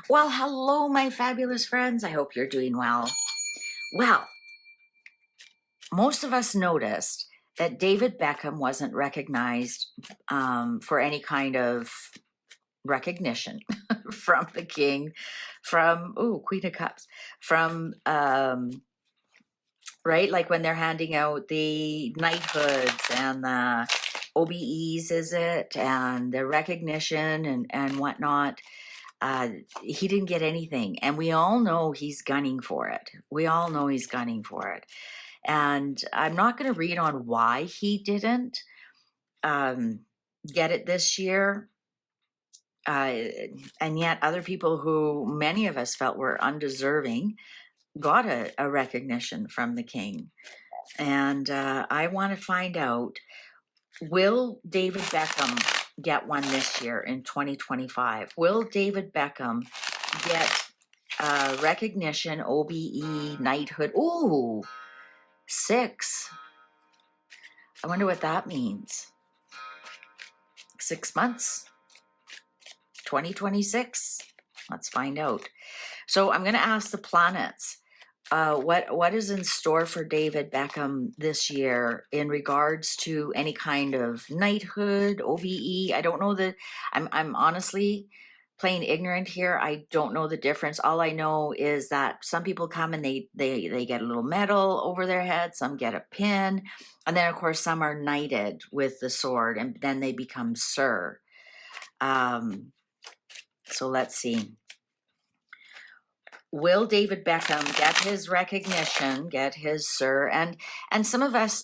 Well, hello, my fabulous friends. I hope you're doing well. Well, most of us noticed that David Beckham wasn't recognized for any kind of recognition from the king, from, Queen of Cups, from, right? Like when they're handing out the knighthoods and the OBEs, is it? And the recognition and whatnot. He didn't get anything. And we all know he's gunning for it. We all know he's gunning for it. And I'm not going to read on why he didn't get it this year. And yet, other people who many of us felt were undeserving got a recognition from the king. And I want to find out, will David Beckham get one this year in 2025? Will David Beckham get recognition, OBE, knighthood? Ooh, 6. I wonder what that means. 6 months, 2026. Let's find out. So I'm going to ask the planets, what is in store for David Beckham this year in regards to any kind of knighthood, OBE? I don't know that. I'm honestly plain ignorant here. I don't know the difference. All I know is that some people come and they get a little medal over their head, some get a pin, and then of course some are knighted with the sword, and then they become sir. So let's see. Will David Beckham get his recognition, get his sir? And some of us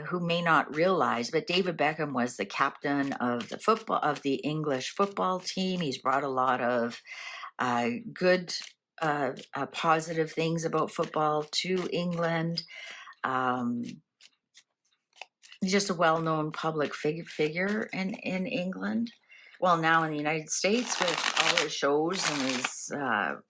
who may not realize, but David Beckham was the captain of the English football team. He's brought a lot of good, positive things about football to England. He's just a well-known public figure in England. Well, now in the United States with all his shows and his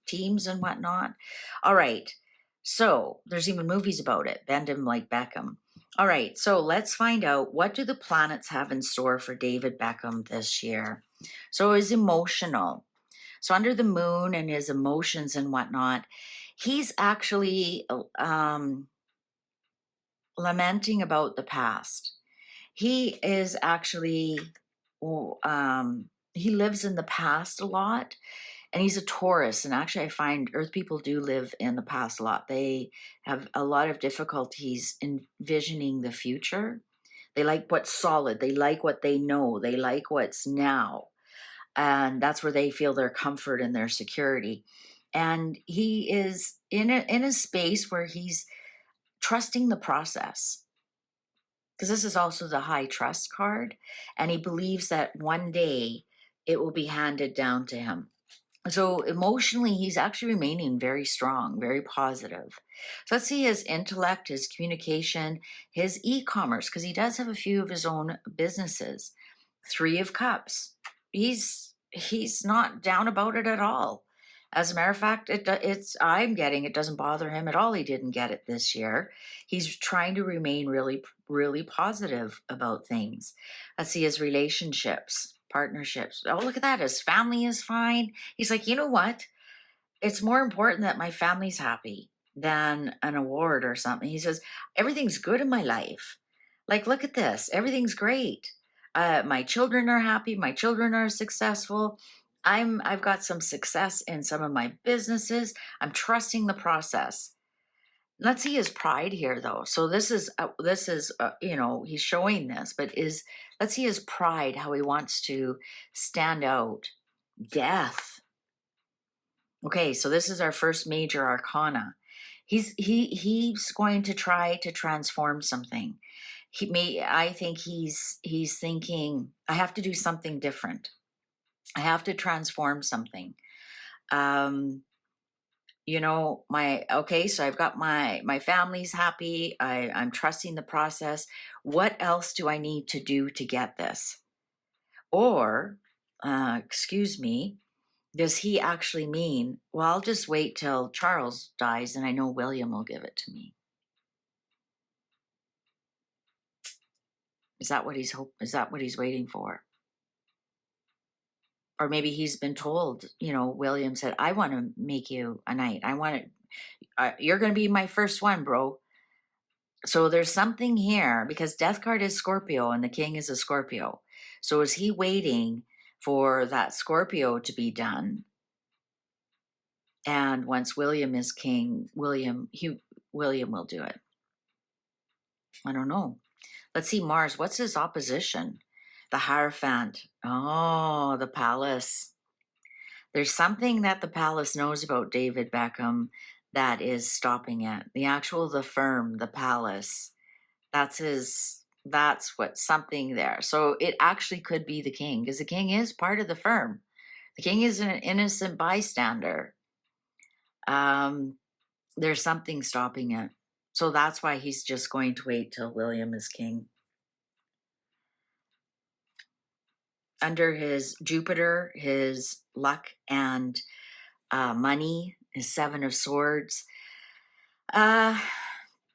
teams and whatnot. All right. So there's even movies about it. Bend him like Beckham. All right. So let's find out, what do the planets have in store for David Beckham this year? So his emotional. So under the moon and his emotions and whatnot, he's actually lamenting about the past. He is actually, he lives in the past a lot, and he's a Taurus. And actually, I find Earth people do live in the past a lot. They have a lot of difficulties envisioning the future. They like what's solid, they like what they know, they like what's now. And that's where they feel their comfort and their security. And he is in a space where he's trusting the process, because this is also the high trust card, and he believes that one day it will be handed down to him. So emotionally, he's actually remaining very strong, very positive. So let's see his intellect, his communication, his e-commerce, because he does have a few of his own businesses. 3 of Cups. He's not down about it at all. As a matter of fact, I'm getting it doesn't bother him at all. He didn't get it this year. He's trying to remain really, really positive about things. Let's see his relationships, partnerships. Oh, look at that. His family is fine. He's like, you know what? It's more important that my family's happy than an award or something. He says, everything's good in my life. Like, look at this. Everything's great. My children are happy. My children are successful. I've got some success in some of my businesses. I'm trusting the process. Let's see his pride here, though. So this is he's showing this, but let's see his pride, how he wants to stand out. Death. Okay, so this is our first major arcana. He's going to try to transform something. I think he's thinking, I have to do something different. I have to transform something. So I've got my family's happy. I'm trusting the process. What else do I need to do to get this? Or, excuse me, does he actually mean, well, I'll just wait till Charles dies and I know William will give it to me? Is that what he's waiting for? Or maybe he's been told, William said, I want to make you a knight. I want to, you're going to be my first one, bro. So there's something here because death card is Scorpio and the king is a Scorpio. So is he waiting for that Scorpio to be done? And once William is king, William will do it. I don't know. Let's see Mars. What's his opposition? The Hierophant. Oh, the palace. There's something that the palace knows about David Beckham that is stopping it. The firm, the palace. That's what something there. So it actually could be the king because the king is part of the firm. The king is an innocent bystander. There's something stopping it. So that's why he's just going to wait till William is king. Under his Jupiter, his luck and money, his 7 of Swords,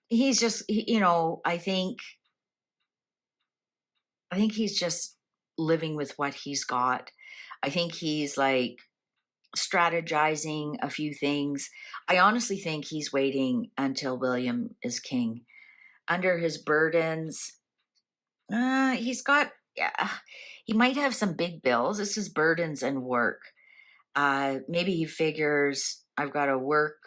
he's just, I think he's just living with what he's got. I think he's like strategizing a few things. I honestly think he's waiting until William is king. Under his burdens, he's got, yeah, he might have some big bills. This is burdens and work. Maybe he figures I've got to work.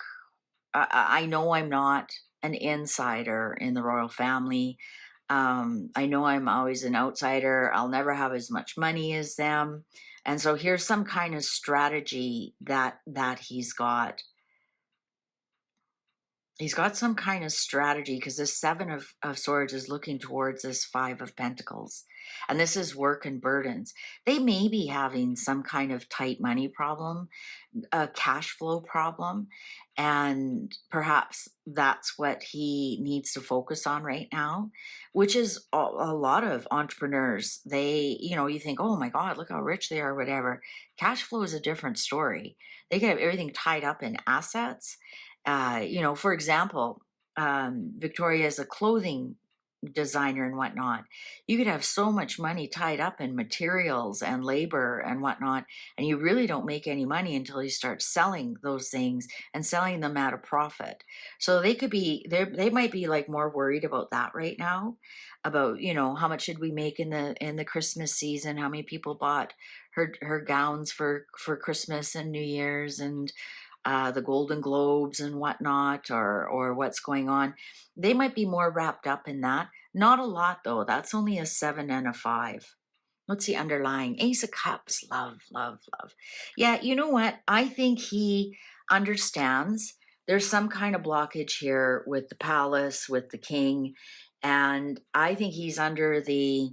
I know I'm not an insider in the royal family. I know I'm always an outsider. I'll never have as much money as them. And so here's some kind of strategy that he's got. He's got some kind of strategy because this 7 of Swords is looking towards this 5 of Pentacles. And this is work and burdens. They may be having some kind of tight money problem, a cash flow problem, and perhaps that's what he needs to focus on right now, which is a lot of entrepreneurs. They, you think, oh my God, look how rich they are, whatever. Cash flow is a different story. They can have everything tied up in assets. For example, Victoria is a clothing designer and whatnot. You could have so much money tied up in materials and labor and whatnot, and you really don't make any money until you start selling those things and selling them at a profit. So they might be like more worried about that right now, about how much did we make in the Christmas season, how many people bought her gowns for Christmas and New Year's and the Golden Globes and whatnot, or what's going on. They might be more wrapped up in that. Not a lot though. That's only a 7 and a 5. What's the underlying? Ace of Cups. Love, love, love. Yeah, you know what? I think he understands there's some kind of blockage here with the palace, with the king. And I think he's under the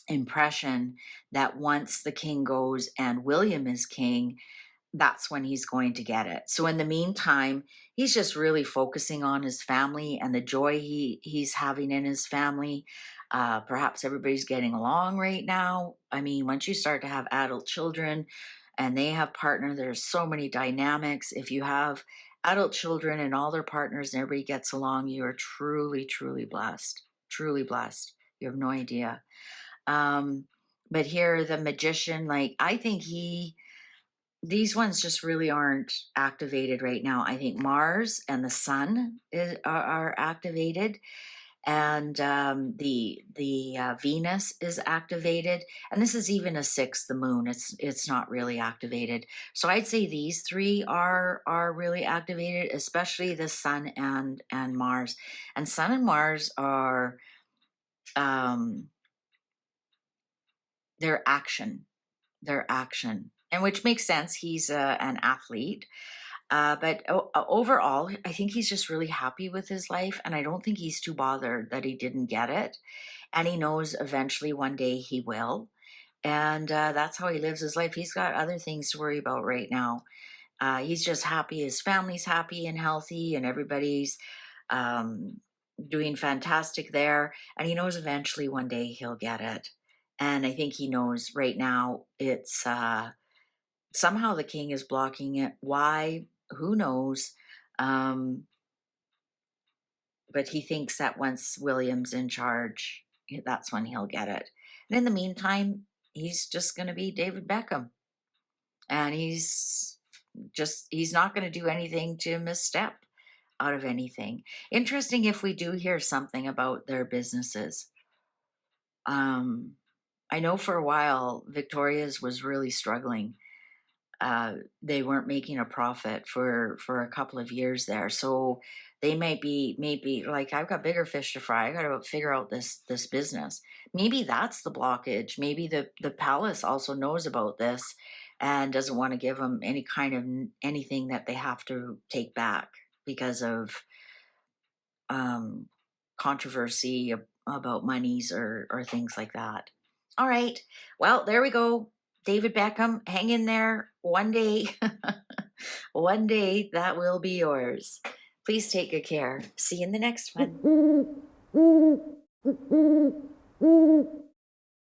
impression that once the king goes and William is king, that's when he's going to get it. So in the meantime, he's just really focusing on his family and the joy he's having in his family. Perhaps everybody's getting along right now. I mean, once you start to have adult children and they have partner, there's so many dynamics. If you have adult children and all their partners and everybody gets along, you are truly, truly blessed. Truly blessed. You have no idea. But here, the magician, like, I think these ones just really aren't activated right now. I think Mars and the Sun are activated, and the Venus is activated, and this is even a 6, the Moon. It's not really activated. So I'd say these 3 are really activated, especially the Sun and Mars. And Sun and Mars are their action. And which makes sense. He's an athlete. But overall, I think he's just really happy with his life. And I don't think he's too bothered that he didn't get it. And he knows eventually one day he will. And that's how he lives his life. He's got other things to worry about right now. He's just happy. His family's happy and healthy, and everybody's doing fantastic there. And he knows eventually one day he'll get it. And I think he knows right now it's somehow the king is blocking it. Why? Who knows? But he thinks that once William's in charge, that's when he'll get it. And in the meantime, he's just going to be David Beckham. and he's not going to do anything to misstep out of anything. Interesting if we do hear something about their businesses. Um, I know for a while Victoria's was really struggling. They weren't making a profit for a couple of years there, so they might be maybe like, I've got bigger fish to fry. I got to figure out this business. Maybe that's the blockage. Maybe the palace also knows about this and doesn't want to give them any kind of anything that they have to take back because of um, controversy about monies or things like that. All right. Well, there we go. David Beckham, hang in there. One day, one day that will be yours. Please take good care. See you in the next one.